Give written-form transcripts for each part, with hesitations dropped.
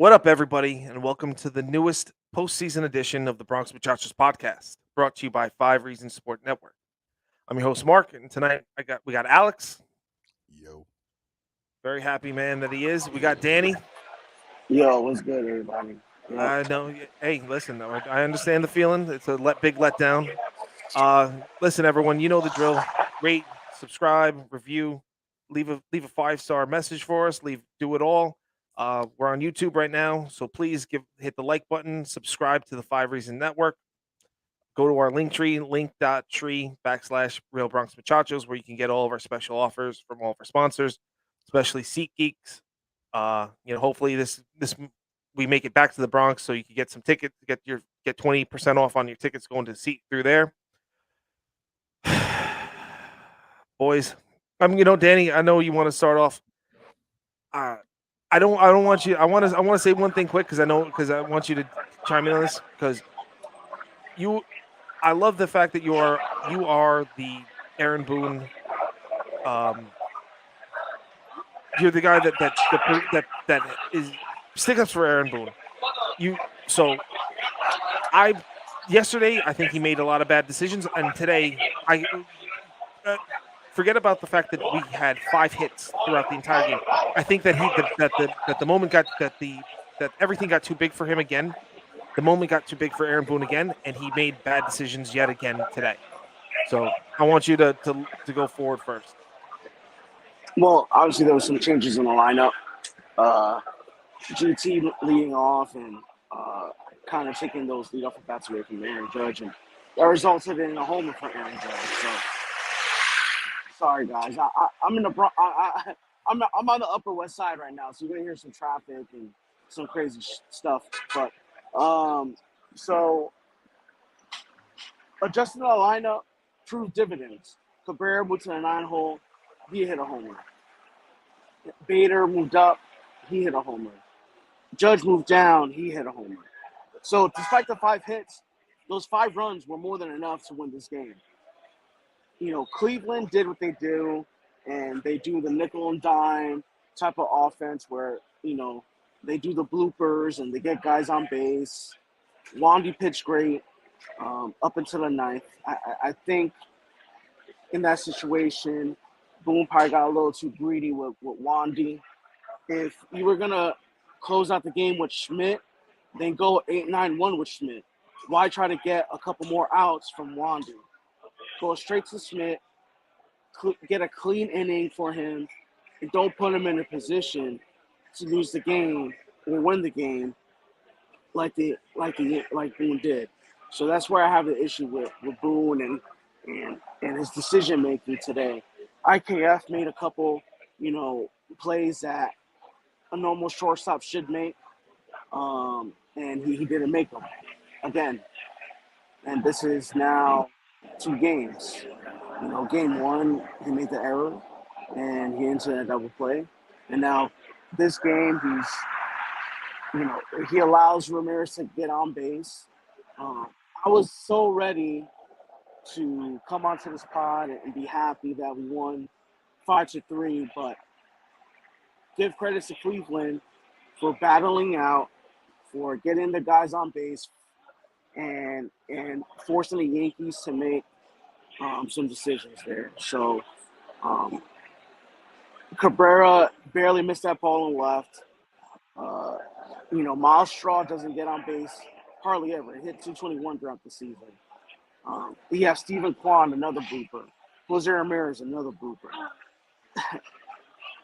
What up, everybody, and welcome to the newest postseason edition of the Bronx Muchachos podcast, brought to you by 5 Reasons Sport Network. I'm your host, Mark, and tonight we got Alex. Yo. Very happy man that he is. We got Danny. Yo, what's good, everybody? Yep. I know. Hey, listen, I understand the feeling. It's a big letdown. Listen, everyone, you know the drill. Rate, subscribe, review, leave a 5-star message for us. Do it all. We're on YouTube right now, so please hit the like button, subscribe to the 5 Reason Network. Go to our link tree, link.tree/Real Bronx Muchachos, where you can get all of our special offers from all of our sponsors, especially SeatGeeks. Hopefully this we make it back to the Bronx, so you can get some tickets, get 20% off on your tickets going to seat through there. Boys, Danny, I know you want to start off. I don't want you. I want to say one thing quick because I want you to chime in on this because I love the fact that you are the Aaron Boone. You're the guy that is stick ups for Aaron Boone. Yesterday I think he made a lot of bad decisions, and today I forget about the fact that we had 5 hits throughout the entire game. I think that the moment that everything got too big for him again. The moment got too big for Aaron Boone again, and he made bad decisions yet again today. So I want you to go forward first. Well, obviously there was some changes in the lineup. GT leading off and kind of taking those leadoff at bats away from Aaron Judge, and that resulted in a homer for Aaron Judge. So sorry, guys. I'm in the I'm on the Upper West Side right now, so you're gonna hear some traffic and some crazy stuff. But so adjusting the lineup proved dividends. Cabrera moved to the 9-hole, he hit a homer. Bader moved up, he hit a homer. Judge moved down, he hit a homer. So despite the 5 hits, those 5 runs were more than enough to win this game. Cleveland did what they do, and they do the nickel and dime type of offense where, they do the bloopers and they get guys on base. Wandy pitched great up until the 9th. I think in that situation, Boone probably got a little too greedy with Wandy. If you were going to close out the game with Schmidt, then go 8-9-1 with Schmidt. Why try to get a couple more outs from Wandy? Go straight to Schmidt, get a clean inning for him, and don't put him in a position to lose the game or win the game like Boone did. So that's where I have the issue with Boone and his decision making today. IKF made a couple, plays that a normal shortstop should make, and he didn't make them again. And this is now 2 games. Game 1 he made the error and he entered a double play, and now this game he allows Ramirez to get on base. I was so ready to come onto this pod and be happy that we won 5-3, but give credit to Cleveland for battling out, for getting the guys on base, and forcing the Yankees to make some decisions there. So Cabrera barely missed that ball and left. Miles Straw doesn't get on base hardly ever. He hit 221 throughout the season. We have Stephen Kwan, another blooper. Jose Ramirez, another blooper.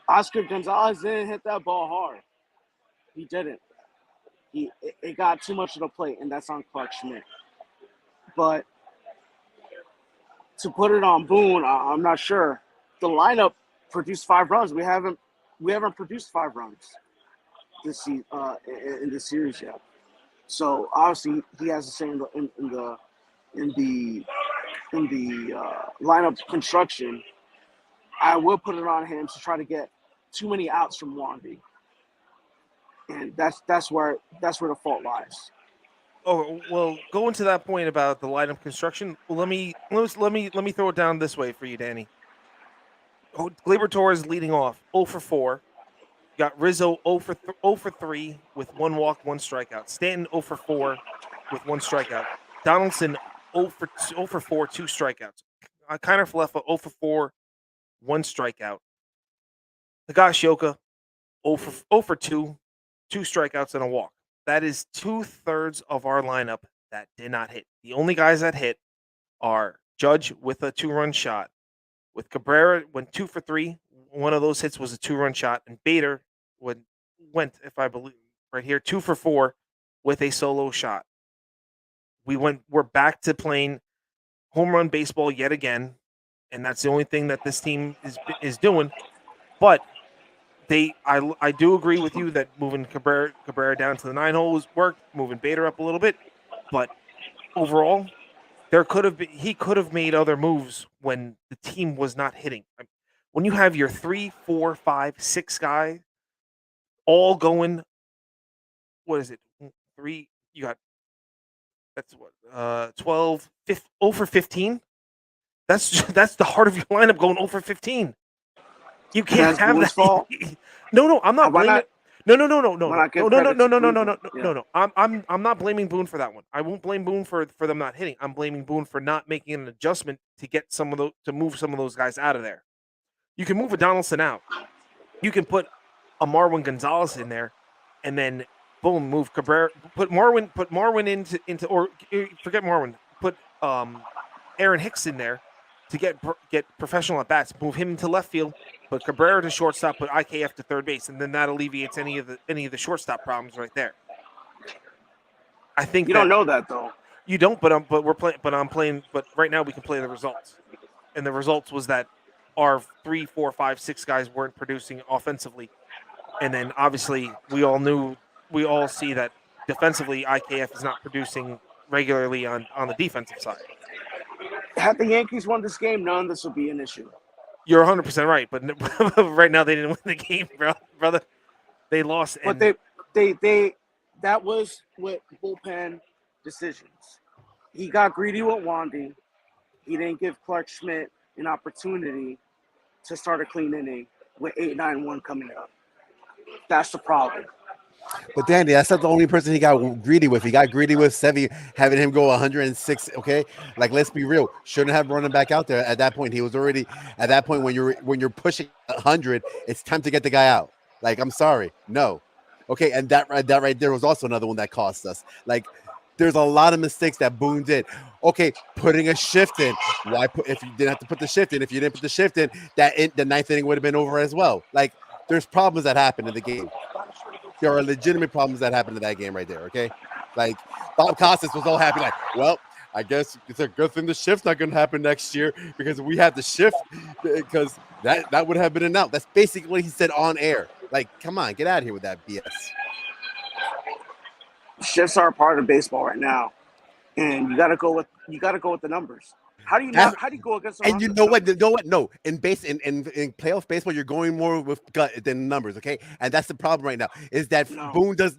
Oscar Gonzalez didn't hit that ball hard. He didn't. It got too much of the plate, and that's on Clark Schmidt. But to put it on Boone, I'm not sure. The lineup produced 5 runs. We haven't produced 5 runs this in this series yet. So obviously he has to say in the lineup construction. I will put it on him to try to get too many outs from Wandy, and that's where the fault lies. Oh well, going to that point about the lineup construction. Well, let me throw it down this way for you, Danny. Gleyber Torres leading off 0 for 4. got Rizzo 0 for 3 with 1 walk, 1 strikeout. Stanton 0 for 4 with 1 strikeout. Donaldson 0 for 4, 2 strikeouts. Kiner Falefa 0 for 4, 1 strikeout. Higashioka 0 for 2, 2 strikeouts and a walk. That is 2/3 of our lineup that did not hit. The only guys that hit are Judge with a 2-run shot. With Cabrera went 2 for 3. One of those hits was a 2-run shot, and Bader went, if I believe right here, 2 for 4 with a solo shot. We're back to playing home run baseball yet again, and that's the only thing that this team is doing. But I do agree with you that moving Cabrera down to the 9 hole worked, moving Bader up a little bit, but overall, he could have made other moves when the team was not hitting. When you have your 3, 4, 5, 6 guy all going, what is it? 3, you got that's what 12, 0 for 15. That's the heart of your lineup going 0 for 15. You can't have that. Fault? No, I'm not blaming. No. I'm not blaming Boone for that one. I won't blame Boone for them not hitting. I'm blaming Boone for not making an adjustment to get to move some of those guys out of there. You can move a Donaldson out. You can put a Marwin Gonzalez in there, and then boom, move Cabrera. Put Marwin into or forget Marwin. Put Aaron Hicks in there to get professional at bats. Move him into left field. Put Cabrera to shortstop. Put IKF to third base, and then that alleviates any of the shortstop problems right there. I think you don't know that though. You don't, but we're playing. But I'm playing. But right now we can play the results, and the results was that our 3, 4, 5, 6 guys weren't producing offensively, and then obviously we all see that defensively IKF is not producing regularly on the defensive side. Had the Yankees won this game, none of this would be an issue. You're 100% right, but right now they didn't win the game, brother. They lost. But they that was with bullpen decisions. He got greedy with Wandy. He didn't give Clark Schmidt an opportunity to start a clean inning with 8-9-1 coming up. That's the problem. But Danny, that's not the only person he got greedy with. He got greedy with Sevy, having him go 106. Okay, like let's be real. Shouldn't have running back out there at that point. He was already at that point when you're pushing 100. It's time to get the guy out. Like I'm sorry, no. Okay, and that right there was also another one that cost us. Like there's a lot of mistakes that Boone did. Okay, putting a shift in. Why if you didn't have to put the shift in? If you didn't put the shift in, the ninth inning would have been over as well. Like there's problems that happen in the game. There are legitimate problems that happened in that game right there, okay? Like, Bob Costas was all happy, like, well, I guess it's a good thing the shift's not going to happen next year because we had the shift because that would have been an out. That's basically what he said on air. Like, come on, get out of here with that BS. Shifts are a part of baseball right now, and you got to go with the numbers. How do you go against? And you know what? No, in playoff baseball, you're going more with gut than numbers. Okay, and that's the problem right now. Is that Boone does?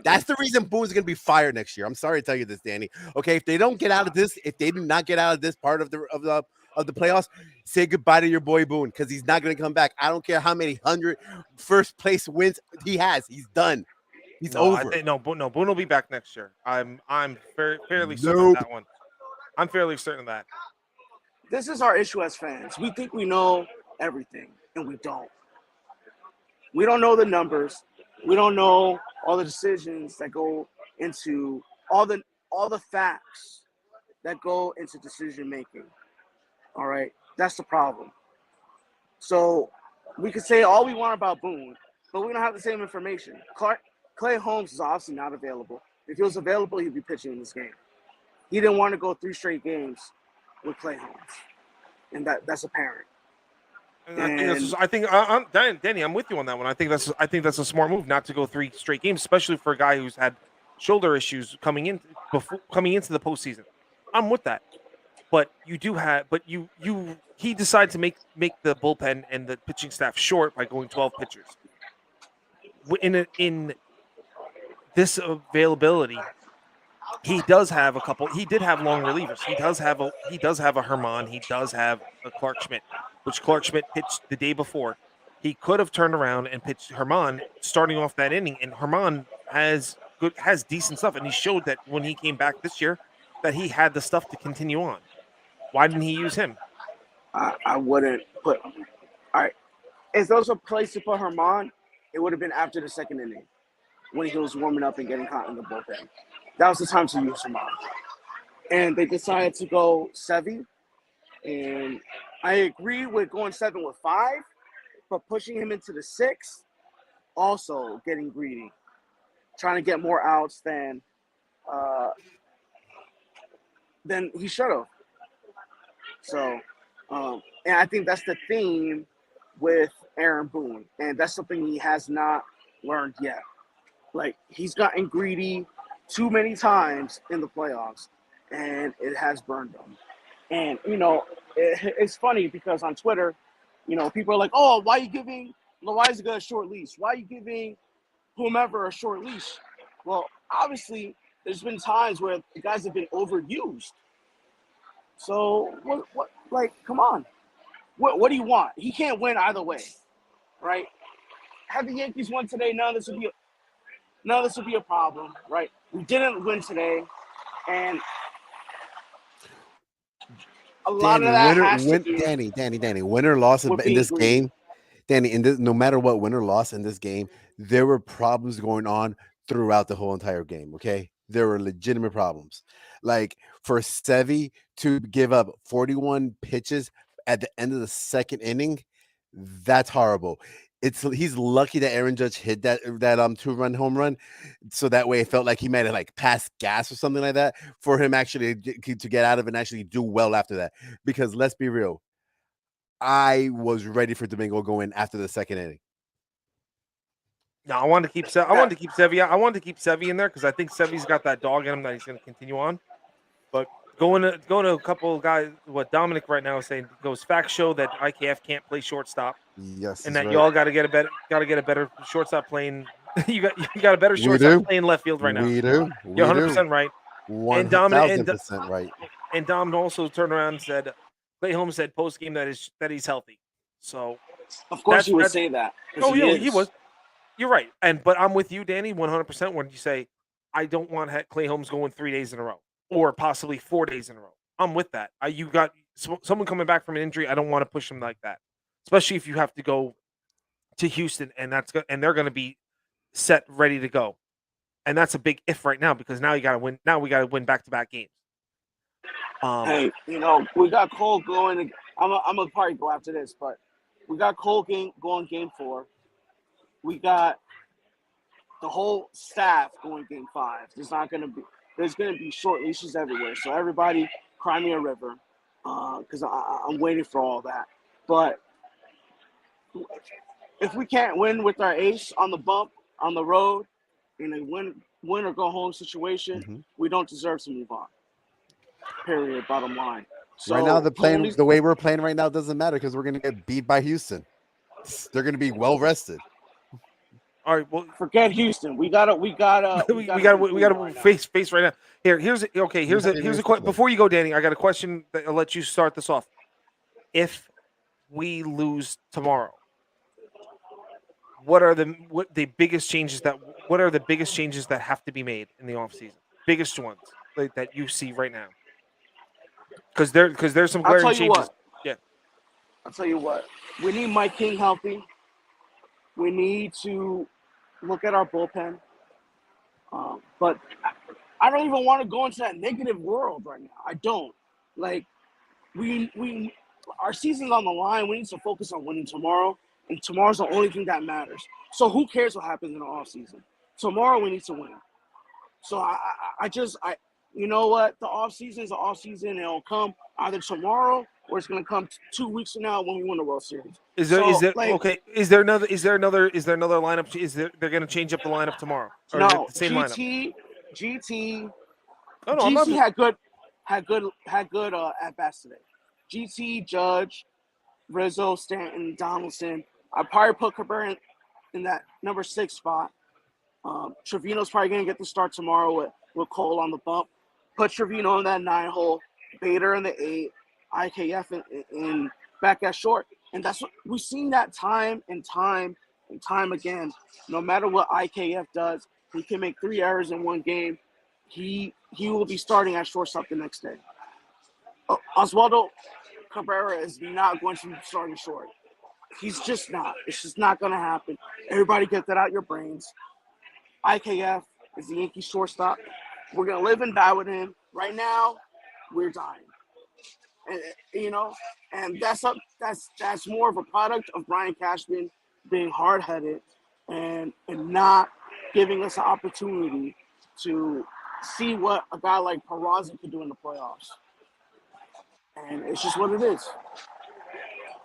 That's the reason Boone's going to be fired next year. I'm sorry to tell you this, Danny. Okay, if they don't get out of this, if they do not get out of this part of the playoffs, say goodbye to your boy Boone because he's not going to come back. I don't care how many 100 first place wins he has. He's done. He's over. Boone will be back next year. I'm fairly certain of that one. I'm fairly certain of that. This is our issue as fans. We think we know everything, and we don't. We don't know the numbers. We don't know all the decisions that go into all the facts that go into decision making. All right, that's the problem. So we could say all we want about Boone, but we don't have the same information. Clay Holmes is obviously not available. If he was available, he'd be pitching in this game. He didn't want to go 3 straight games with Clay Holmes, and that's apparent. Danny, I'm with you on that one. I think that's a smart move not to go 3 straight games, especially for a guy who's had shoulder issues coming into the postseason. I'm with that, but he decided to make the bullpen and the pitching staff short by going 12 pitchers. In this availability, he does have a couple. He did have long relievers. He does have a Herman. He does have a Clark Schmidt, which Clark Schmidt pitched the day before. he could have turned around and pitched Herman starting off that inning. And Herman has decent stuff, and he showed that when he came back this year that he had the stuff to continue on. Why didn't he use him? I wouldn't put. All right, if there was a place to put Herman, it would have been after the second inning when he was warming up and getting hot in the bullpen. That was the time to use Herman. And they decided to go Sevy. And I agree with going 7 with 5, but pushing him into the 6, also getting greedy, trying to get more outs than he should have. So, and I think that's the theme with Aaron Boone, and that's something he has not learned yet. Like, he's gotten greedy too many times in the playoffs, and it has burned him. And, it's funny because on Twitter, people are like, oh, why are you giving Loaizaga a short leash? Why are you giving whomever a short leash? Well, obviously, there's been times where the guys have been overused. So, what come on. What do you want? He can't win either way, right? Had the Yankees won today, none of this would be a problem, right? We didn't win today, and a lot of that has to do Danny, win or loss in this game. Danny, no matter what, win or loss in this game, there were problems going on throughout the whole entire game. Okay, there were legitimate problems. Like for Sevy to give up 41 pitches at the end of the second inning, that's horrible. He's lucky that Aaron Judge hit that 2-run home run, so that way it felt like he might have like passed gas or something like that for him actually to get out of it and actually do well after that. Because let's be real, I was ready for Domingo going after the second inning. No, I wanted to keep Sevy. I wanted to keep Sevy in there because I think Sevy's got that dog in him that he's going to continue on. But going to a couple of guys, what Dominic right now is saying goes facts show that IKF can't play shortstop. Yes, and that right. y'all got to get a better shortstop playing. you got a better shortstop playing left field right now. We do. You're 100% right. 1,000% right. And Dom also turned around and said, Clay Holmes said post game that he's healthy. So of course you would say that. Oh, he was. You're right. But I'm with you, Danny, 100% when you say I don't want Clay Holmes going 3 days in a row or possibly 4 days in a row. I'm with that. You got someone coming back from an injury. I don't want to push him like that, especially if you have to go to Houston and they're going to be set, ready to go. And that's a big if right now because now you got to win. Now we got to win back-to-back games. Hey, we got Cole going. I'm gonna probably go after this, but we got Cole going game 4. We got the whole staff going game 5. There's gonna be short leashes everywhere. So everybody, cry me a river, because I'm waiting for all that. But if we can't win with our ace on the bump on the road in a win or go home situation, we don't deserve to move on. Period. Bottom line. So right now, the way we're playing right now doesn't matter because we're going to get beat by Houston. They're going to be well rested. All right. Well, forget Houston. We gotta face right now. Here's a question. Before you go, Danny, I got a question that I'll let you start this off. If we lose tomorrow, what are the biggest changes that have to be made in the offseason? Biggest ones that you see right now? Because there's some glaring changes. Yeah. I'll tell you what. We need Mike King healthy. We need to look at our bullpen. But I don't even want to go into that negative world right now. I don't. Like, our season's on the line. We need to focus on winning tomorrow, and tomorrow's the only thing that matters. So who cares what happens in the offseason? Tomorrow we need to win. So you know what? The offseason is the offseason, and it'll come either tomorrow or it's going to come 2 weeks from now when we win the World Series. Is there another lineup? They're going to change up the lineup tomorrow? Or no, the same lineup? GT had good at bats today. GT, Judge, Rizzo, Stanton, Donaldson. I'd probably put Cabrera in that number 6 spot. Trevino's probably going to get the start tomorrow with Cole on the bump. Put Trevino in that 9 hole, Bader in the 8, IKF in back at short. And that's what we've seen that time and time and time again. No matter what IKF does, he can make 3 errors in one game. He will be starting at shortstop the next day. Oswaldo Cabrera is not going to be starting short. He's just not. It's just not going to happen. Everybody get that out your brains. IKF is the Yankee shortstop. We're going to live and die with him. Right now, we're dying. And that's more of a product of Brian Cashman being hard-headed and not giving us an opportunity to see what a guy like Peraza could do in the playoffs. And it's just what it is.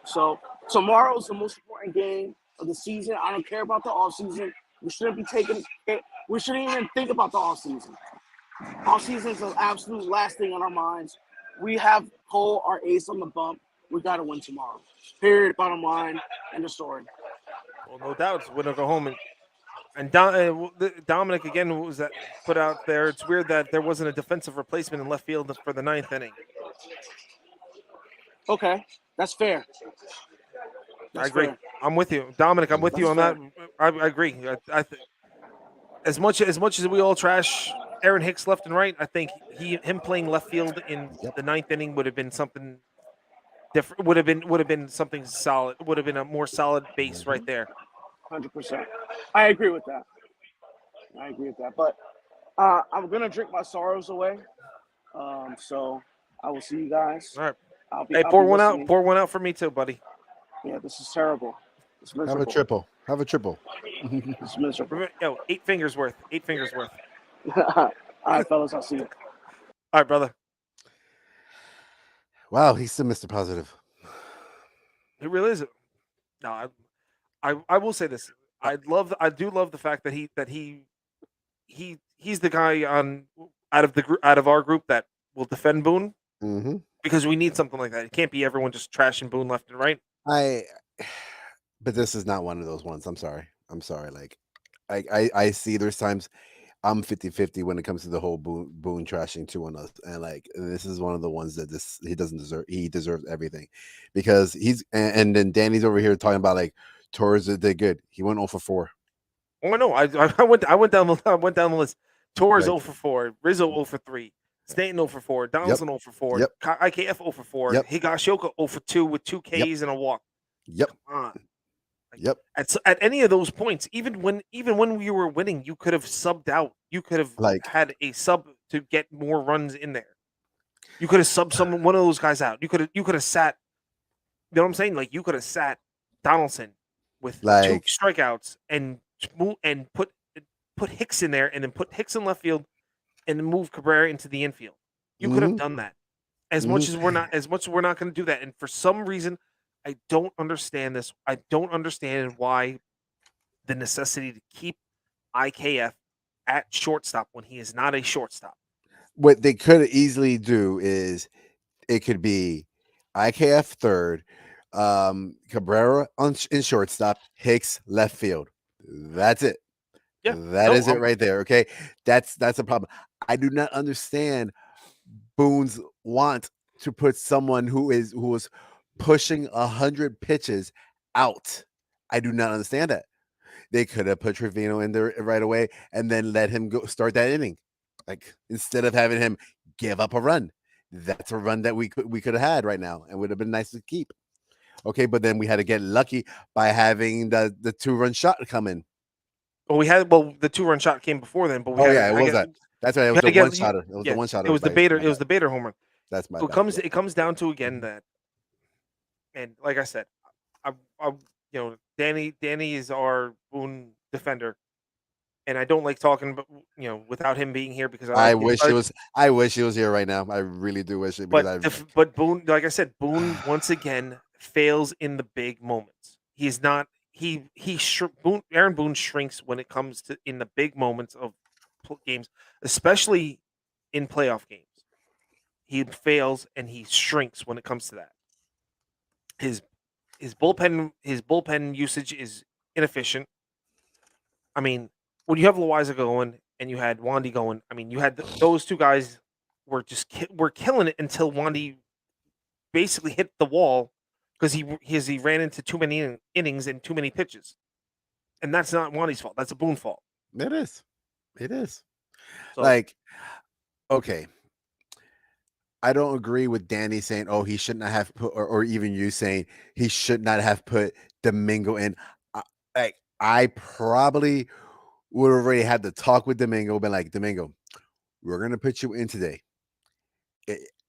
So tomorrow's the most important game of the season. I don't care about the offseason. We shouldn't even think about the offseason. Offseason is the absolute last thing on our minds. We have Cole, our ace, on the bump. We got to win tomorrow. Period. Bottom line. End of story. Well, no doubt, it's win or go home. And Dominic again was that put out there. It's weird that there wasn't a defensive replacement in left field for the 9th inning. Okay, that's fair. I agree. Fair. I'm with you, Dominic. I'm with you on that. I agree. I think as much as we all trash Aaron Hicks left and right, I think him playing left field in the 9th inning would have been something different. Would have been something solid. Would have been a more solid base right there. 100%. I agree with that. But I'm gonna drink my sorrows away. So I will see you guys. All right. Pour one out. Pour one out for me too, buddy. Yeah, this is terrible. It's miserable. Have a triple. It's miserable. Yo, 8 fingers worth. 8 fingers worth. All right, fellas. I'll see you. All right, brother. Wow, he's still Mr. Positive. He really is. No, I will say this. I do love the fact that he's the guy out of our group that will defend Boone. Mm-hmm. Because we need something like that. It can't be everyone just trashing Boone left and right. But this is not one of those ones. I'm sorry. Like, I see there's times I'm 50-50 when it comes to the whole Boone trashing too on us. And like, this is one of the ones that he doesn't deserve. He deserves everything because and then Danny's over here talking about like Torres did good. He went 0 for 4. Oh no, I went down the list. Torres 0 for 4, Rizzo 0 for 3. Stanton 0 for 4, Donaldson 0 for 4, IKF 0 for 4, Higashioka 0 for 2 with 2 Ks and a walk. Come on. At any of those points, even when we were winning, you could have subbed out. You could have had a sub to get more runs in there. You could have subbed one of those guys out. You could have sat. You know what I'm saying? Like you could have sat Donaldson with 2 strikeouts and put Hicks in there, and then put Hicks in left field. And move Cabrera into the infield. You could have done that. As much as we're not going to do that. And for some reason, I don't understand this. I don't understand why the necessity to keep IKF at shortstop when he is not a shortstop. What they could easily do is it could be IKF third, Cabrera in shortstop, Hicks left field. That's it. Yeah, that is it right there. Okay, that's a problem. I do not understand Boone's want to put someone who was pushing 100 pitches out. I do not understand that. They could have put Trevino in there right away and then let him go start that inning, like instead of having him give up a run. That's a run that we could have had right now and would have been nice to keep. Okay, but then we had to get lucky by having the 2-run shot come in. Well, the 2-run shot came before then, but we that. That's right. It was the one shot. It was the one shot. It was the Bader. It was the Bader home run. That's my. So it comes down to again that, and like I said, Danny is our Boone defender, and I don't like talking, but without him being here because I wish he was here right now. I really do wish it. But Boone, like I said, Boone once again fails in the big moments. He's not. Aaron Boone shrinks when it comes to in the big moments of games, especially in playoff games. He fails and he shrinks when it comes to that. His bullpen usage is inefficient. I mean, when you have Loaiza going and you had Wandy going, I mean, you had those 2 guys were killing it until Wandy basically hit the wall because he ran into too many innings and too many pitches, and that's not Wandy's fault. That's a Boone fault. It is. It is. So Like, okay. I don't agree with Danny saying, "Oh, he should not have put," or even you saying he should not have put Domingo in. I probably would have already had the talk with Domingo, been like, Domingo, we're gonna put you in today.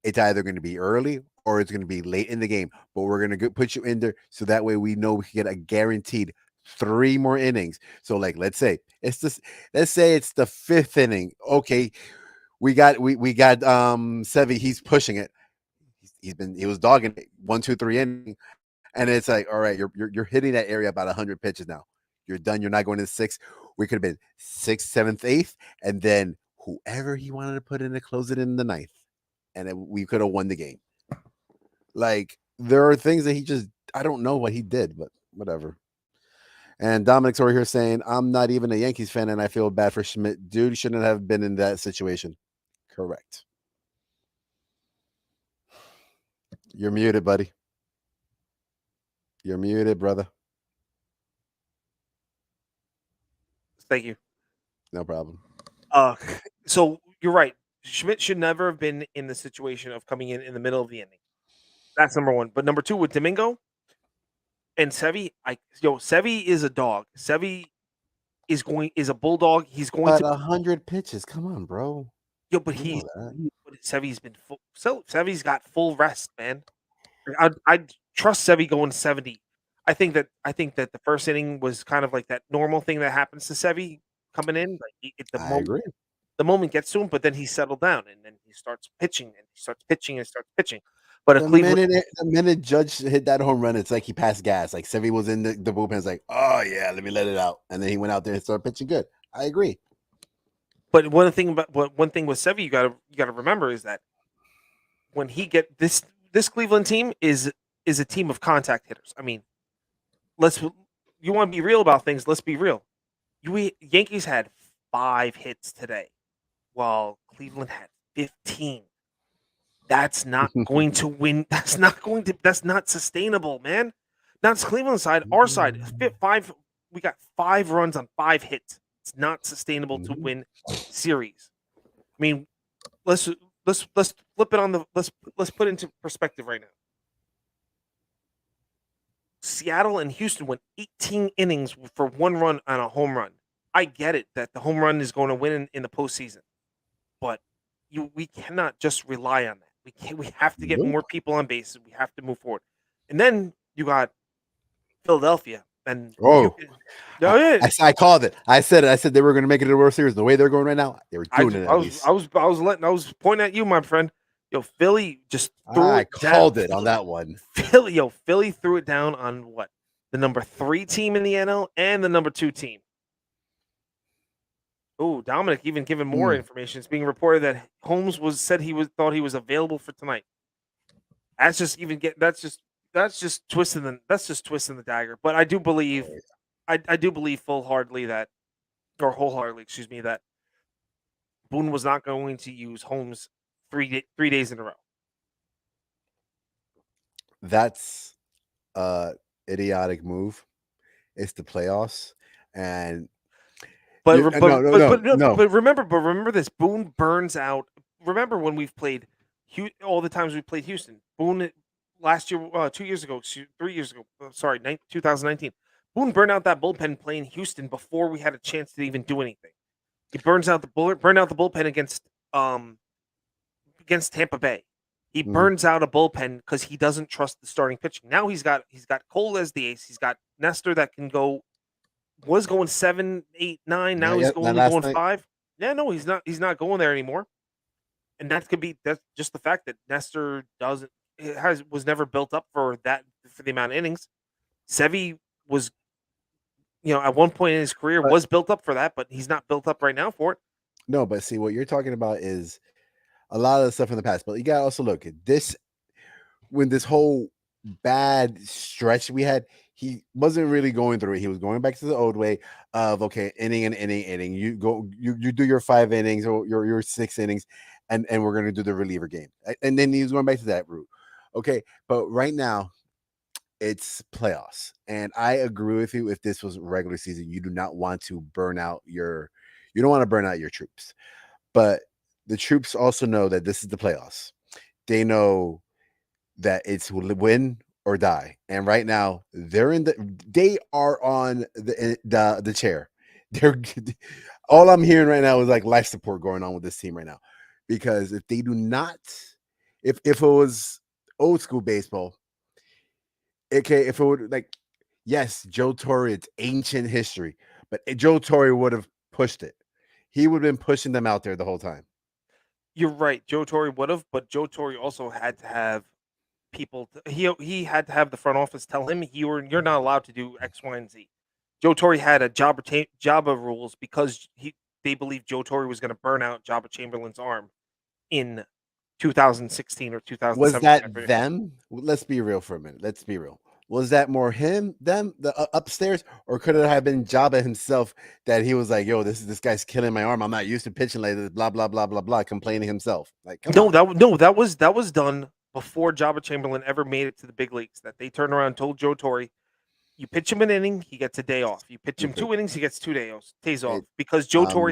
It's either going to be early or it's going to be late in the game, but we're going to put you in there so that way we know we can get a guaranteed 3 more innings. So, like, let's say it's the 5th inning. Okay, we got Sevy. He's pushing it. He was dogging it 1, 2, 3 inning, and it's like, all right, you're hitting that area about 100 pitches now. You're done. You're not going to the 6th. We could have been 6th, 7th, 8th, and then whoever he wanted to put in to close it in the 9th, and we could have won the game. Like, there are things that I don't know what he did, but whatever. And Dominic's over here saying, I'm not even a Yankees fan and I feel bad for Schmidt. Dude shouldn't have been in that situation. Correct. You're muted, buddy. You're muted, brother. thank you. No problem. So you're right. Schmidt should never have been in the situation of coming in the middle of the inning. That's number one. But number two, with Domingo and Sevy, Sevy is a dog. Sevy is a bulldog. He's going But to 100 pitches. Come on, bro. but You know that. Sevy's been full. So Sevy's got full rest, man. I'd trust Sevy going 70. I think that the first inning was kind of like that normal thing that happens to Sevy coming in. Like I agree. the moment gets to him, but then he settled down and then he starts pitching and he starts pitching and starts pitching. But The minute Judge hit that home run, it's like he passed gas. Like Sevy was in the bullpen, it's like, oh yeah, let me let it out, and then he went out there and started pitching good. I agree. But one thing with Sevy you gotta remember is that when he get this Cleveland team is a team of contact hitters. I mean, you want to be real about things. Let's be real. Yankees had 5 hits today, while Cleveland had 15. That's not going to win. That's not sustainable, man. Not Cleveland side. Our side, 5. We got 5 runs on 5 hits. It's not sustainable to win series. I mean, let's flip it on the let's put it into perspective right now. Seattle and Houston went 18 innings for 1 run on a home run. I get it that the home run is going to win in the postseason, but we cannot just rely on that. We have to get more people on base. We have to move forward. And then you got Philadelphia and I called it. I said they were going to make it to the World Series. The way they're going right now, they were doing it. I was pointing at you, my friend. Philly just called it on that one. Philly threw it down on what? The number 3 team in the NL and the number 2 team. Oh, Dominic even giving more information. It's being reported that Holmes thought he was available for tonight. That's just twisting the dagger. But I do believe wholeheartedly, that Boone was not going to use Holmes 3 days in a row. That's idiotic move. It's the playoffs, and but remember this. Boone burns out. Remember when we've played all the times we played Houston. Boone last year, 2 years ago, 3 years ago. Sorry, 2019. Boone burned out that bullpen playing Houston before we had a chance to even do anything. He burned out the bullpen against Tampa Bay. He burns out a bullpen because he doesn't trust the starting pitching. Now he's got Cole as the ace. He's got Nestor that can go. Was going 7, 8, 9. Now he's only going 5. Yeah, no, he's not going there anymore. And that's just the fact that Nestor was never built up for the amount of innings. Sevy was, at one point in his career was built up for that, but he's not built up right now for it. No, but see, what you're talking about is a lot of the stuff in the past. But you gotta also look at this. When this whole bad stretch we had, he wasn't really going through it. He was going back to the old way of inning and inning. You do your 5 innings or your 6 innings, and we're gonna do the reliever game. And then he was going back to that route. Okay, but right now, it's playoffs, and I agree with you. If this was regular season, you do not want to burn out you don't want to burn out your troops. But the troops also know that this is the playoffs. They know that it's win or die. And right now, they are on the chair. They're all I'm hearing right now is like life support going on with this team right now. Because if they do not, if it was old school baseball, okay, if it would like, yes, Joe Torre, it's ancient history, but Joe Torre would have pushed it. He would have been pushing them out there the whole time. You're right. Joe Torre would have, but Joe Torre also had to have people. He had to have the front office tell him you're not allowed to do X, Y, and Z. Joe Torre had a Jabba rules because they believed Joe Torre was going to burn out Jabba Chamberlain's arm in 2016 or Was 2017. that them? Let's be real for a minute. Let's be real. Was that more them, the upstairs, or could it have been Jabba himself that he was like, "Yo, this guy's killing my arm. I'm not used to pitching like this." Blah blah blah blah blah, complaining himself. Like, come on. That was done before Jabba Chamberlain ever made it to the big leagues. That they turned around and told Joe Torre, you pitch him an inning, he gets a day off. You pitch him Okay. 2 innings, he gets 2 days off. It, Because Joe Torre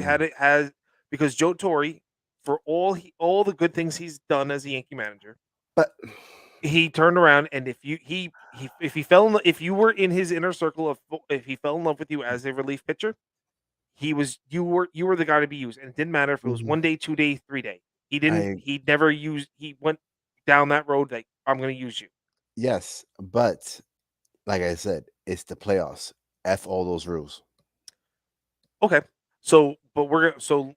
because Joe Torre, for all the good things he's done as a Yankee manager, but he turned around and if you were in his inner circle if he fell in love with you as a relief pitcher, you were the guy to be used, and it didn't matter if it was Mhm. 1 day, 2 day, 3 day. I He went down that road like I'm going to use you. yes, but like I said, it's the playoffs. F all those rules. Okay, so but we're gonna so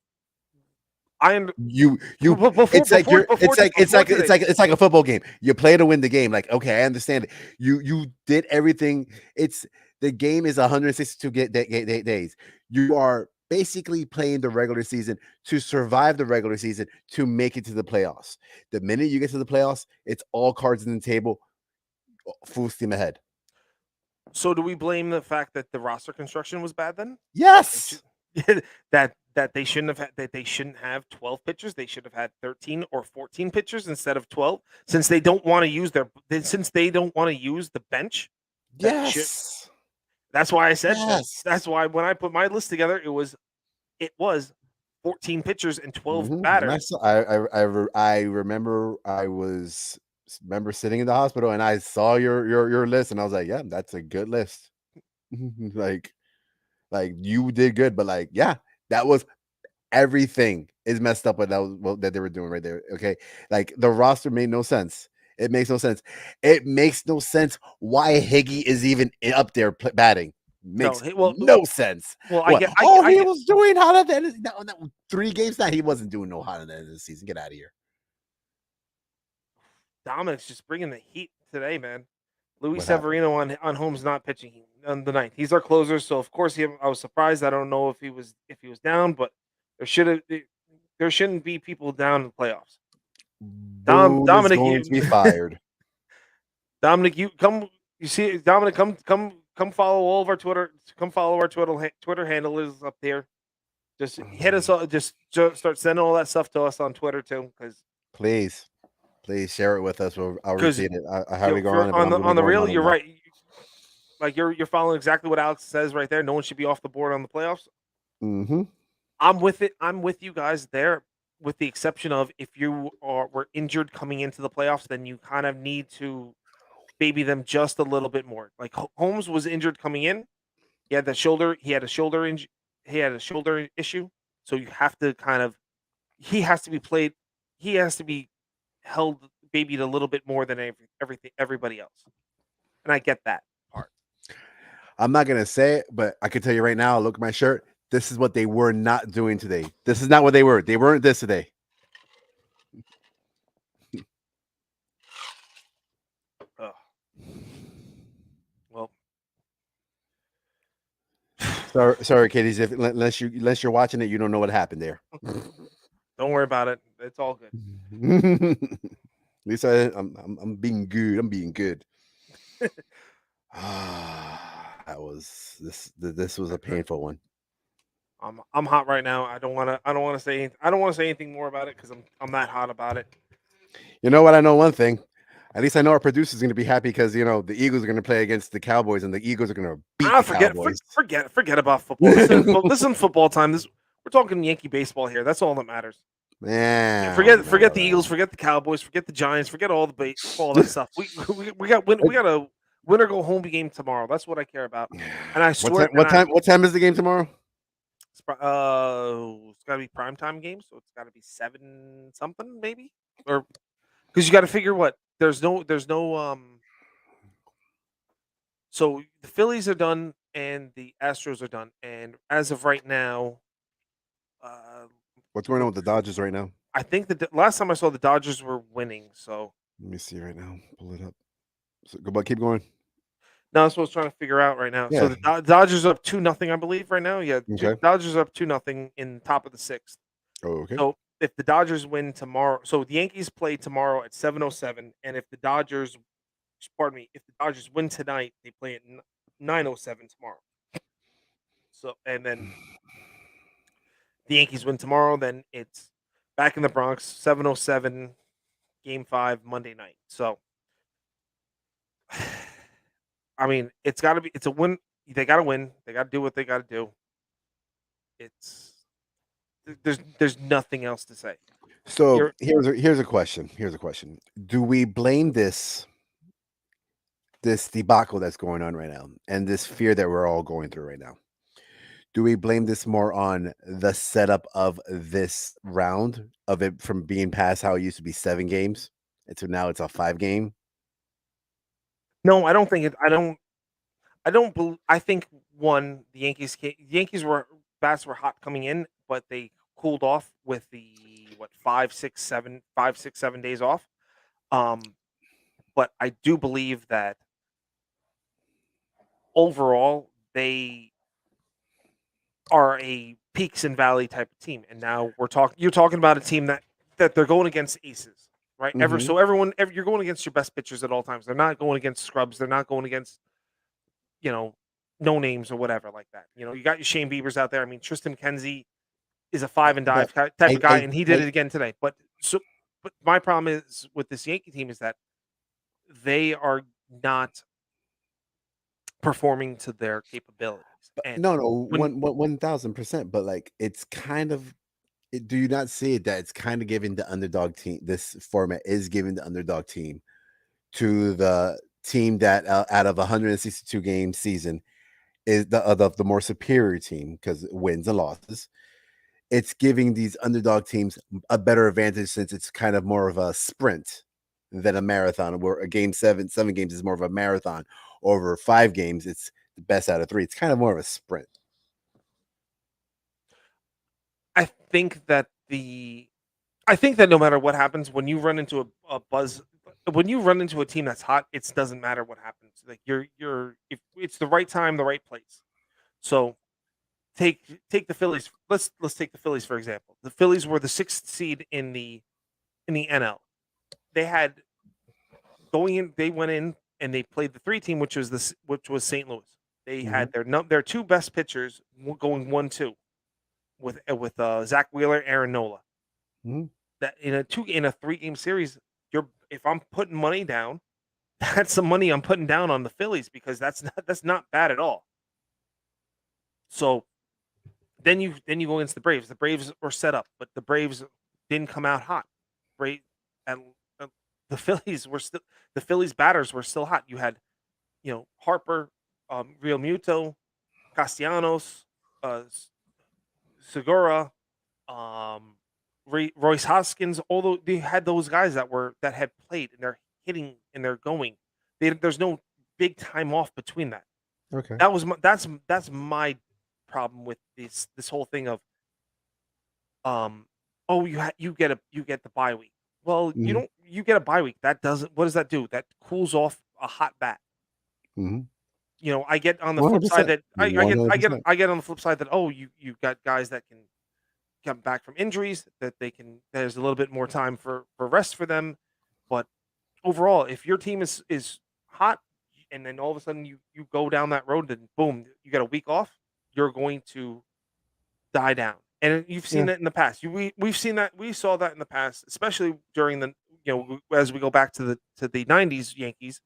I am You before it's like before before before today. it's like a football game. You play to win the game. Like, okay, I understand it. You did everything. It's the game is 162 days. You are basically playing the regular season to survive the regular season to make it to the playoffs. The minute you get to the playoffs, it's all cards on the table, full steam ahead. So do we blame the fact that the roster construction was bad then? Yes. That they shouldn't have 12 pitchers. They should have had 13 or 14 pitchers instead of 12 since they don't want to use the bench. Yes. That's why I said that. Yes. That's why when I put my list together, it was 14 pitchers and 12 And batters. I remember remember sitting in the hospital and I saw your list and I was like, yeah, that's a good list. like you did good, but like, yeah, that was everything is messed up with that they were doing right there. Okay, like the roster made no sense. It makes no sense. It makes no sense why Higgy is even up there batting. Makes no sense. Well, What? He was doing hotter than 3 games now. He wasn't doing no hotter than the season. Get out of here. Dominic's just bringing the heat today, man. Luis What Severino on home's not pitching on the ninth. He's our closer, so of course I was surprised. I don't know if he was down, but there shouldn't be people down in the playoffs. Boone is Dominic, going to be fired. Dominic, Dominic, come follow all of our Twitter. Come follow our Twitter handle is up there. Just hit us. Just start sending all that stuff to us on Twitter too, because Please share it with us. I'll repeat it. I have it going on the real. You're right. Like you're following exactly what Alex says right there. No one should be off the board on the playoffs. Mm-hmm. I'm with it. I'm with you guys there, with the exception of if you were injured coming into the playoffs, then you kind of need to baby them just a little bit more. Like Holmes was injured coming in. He had a shoulder issue. So you have to he has to be played. He has to be held babied a little bit more than everybody else. And I get that part. I'm not gonna say it, but I can tell you right now, look at my shirt. This is what they were not doing today. This is not what they were. They weren't this today. Well, sorry, kiddies. Unless you're watching it, you don't know what happened there. Don't worry about it. It's all good. At least I'm being good. I'm being good. That was this was a painful one. I'm hot right now. I don't want to say anything more about it because I'm not hot about it. You know what? I know one thing. At least I know our producer's going to be happy because the Eagles are going to play against the Cowboys, and the Eagles are going to beat the Cowboys. Forget about football. This isn't football time. We're talking Yankee baseball here. That's all that matters. Yeah. Forget the Eagles. Forget the Cowboys. Forget the Giants. Forget all that stuff. We got a win or go home game tomorrow. That's what I care about. And I swear. What time is the game tomorrow? It's got to be primetime game, so it's got to be 7 something maybe, or because you got to figure what there's no. So the Phillies are done and the Astros are done, and as of right now, what's going on with the Dodgers right now? I think that last time I saw the Dodgers were winning. So let me see right now. Pull it up. So, keep going. No, that's what I was trying to figure out right now. Yeah. So the Dodgers are up 2-0, I believe, right now. Yeah, Okay. Dodgers are up 2-0 in top of the 6th. Oh, okay. So if the Dodgers win tomorrow, so the Yankees play tomorrow at 7:07, and if the Dodgers win tonight, they play at 9:07 tomorrow. So and then the Yankees win tomorrow, then it's back in the Bronx, 7:07, Game 5 Monday night. So. I mean, it's a win. They got to win. They got to do what they got to do. There's nothing else to say. So here's a question. Do we blame this debacle that's going on right now and this fear that we're all going through right now? Do we blame this more on the setup of this round of it from being past how it used to be 7 games and so now it's a 5 game? No, I don't think it. I think the Yankees bats were hot coming in, but they cooled off with the 5, 6, 7 days off. But I do believe that overall they are a peaks and valley type of team, and now you're talking about a team that they're going against aces, right? Mm-hmm. You're going against your best pitchers at all times. They're not going against scrubs. They're not going against no names or whatever like that. You got your Shane Biebers out there. I mean, Tristan McKenzie is a 5 and dive type of guy, and he did it again today. But my problem is with this Yankee team is that they are not performing to their capabilities. And no, 1,000%. But like, it's kind of. Do you not see it that it's kind of giving the underdog team? This format is giving the underdog team to the team that out of 162 game season is the more superior team because wins and losses. It's giving these underdog teams a better advantage since it's kind of more of a sprint than a marathon. Where a game 7 games is more of a marathon. Over 5 games, it's the best out of 3. It's kind of more of a sprint. I think that no matter what happens, when you run into a buzz, when you run into a team that's hot, it doesn't matter what happens. Like if it's the right time, the right place. So take the Phillies. Let's take the Phillies for example. The Phillies were the 6th seed in the NL. They had they went in and they played the 3 team, which was St. Louis. They had their 2 best pitchers going 1-2 with Zach Wheeler, Aaron Nola. Mm-hmm. That in a 3-game series, if I'm putting money down, that's some money I'm putting down on the Phillies because that's not bad at all. So then you go against the Braves. The Braves were set up, but the Braves didn't come out hot. And the Phillies batters were still hot. You had Harper, Real Muto, Castellanos, Segura, Royce Hoskins. Although they had those guys that had played and they're hitting and they're going. There's no big time off between that. Okay, that's my problem with this whole thing of you get the bye week. Well, you get a bye week. What does that do? That cools off a hot bat. Mm-hmm. I get on the flip side that I get on the flip side that you got guys that can come back from injuries that there's a little bit more time for rest for them. But overall, if your team is hot and then all of a sudden you go down that road and boom, you got a week off, you're going to die down. And you've seen that in the past. We saw that in the past, especially during the as we go back to the '90s Yankees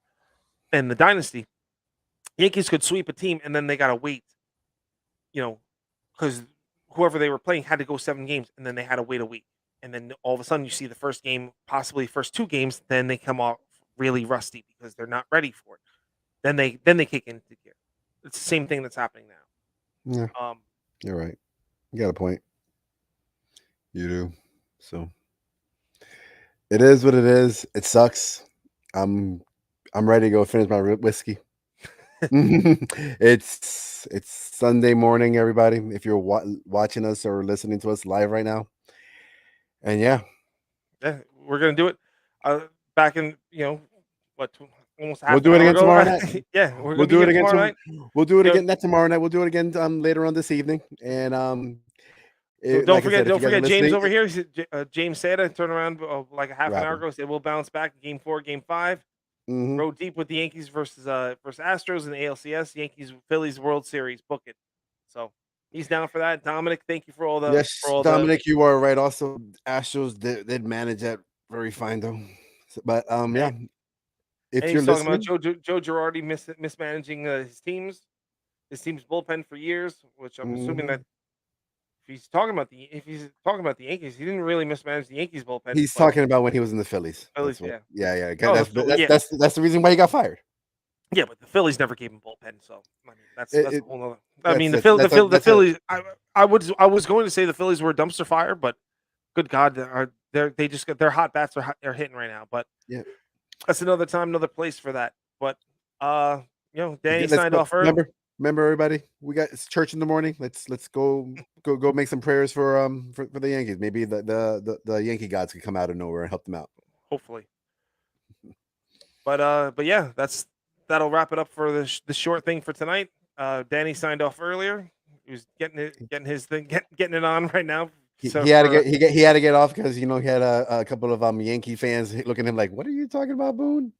and the dynasty, Yankees could sweep a team and then they gotta wait, because whoever they were playing had to go 7 games and then they had to wait a week. And then all of a sudden you see the first game, possibly first 2 games, then they come off really rusty because they're not ready for it. Then they kick into gear. It's the same thing that's happening now. Yeah, you're right. You got a point. You do. So it is what it is. It sucks. I'm ready to go finish my whiskey. It's Sunday morning, everybody. If you're watching us or listening to us live right now, and yeah, we're gonna do it. Back in almost half we'll do an it hour again ago. tomorrow night. Yeah, we'll do it again tomorrow night. We'll do it again not tomorrow night. We'll do it again later on this evening. And So don't like forget, I said, James listening, over here. James Sada turned around like a half an hour ago. Said we'll bounce back. Game 4, Game 5. Road deep with the Yankees versus Astros in the ALCS. Yankees Phillies World Series. Book it. So he's down for that. Dominic, thank you for all the. Yes, Dominic, you are right. Also, Astros did manage that very fine though. So, but yeah, if and you're he's talking listening, about Joe Girardi mismanaging his team's bullpen for years, which I'm assuming that if he's talking about the Yankees, he didn't really mismanage the Yankees bullpen. he's talking about when he was in the Phillies. Phillies, yeah. Oh, That's the reason why he got fired. Yeah, but the Phillies never gave him bullpen, so I mean that's a whole other. I mean the Phillies. I was going to say the Phillies were a dumpster fire, but good God, they just got their hot bats are hitting right now. But yeah, that's another time, another place for that. But Danny signed off early. Remember, everybody, we got it's church in the morning. Let's go make some prayers for the Yankees. Maybe the Yankee gods could come out of nowhere and help them out. Hopefully. But yeah, that'll wrap it up for the short thing for tonight. Danny signed off earlier. He was getting his thing, getting it on right now. He had to get off because he had a couple of Yankee fans looking at him like, "What are you talking about, Boone?"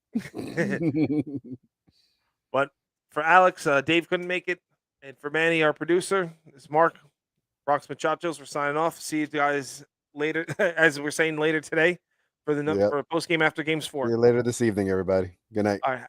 But for Alex, Dave couldn't make it, and for Manny, our producer, is Mark. Bronx Muchachos. We're signing off. See you guys later, as we're saying later today, for for a post game after games 4. See you later this evening, everybody. Good night. All right.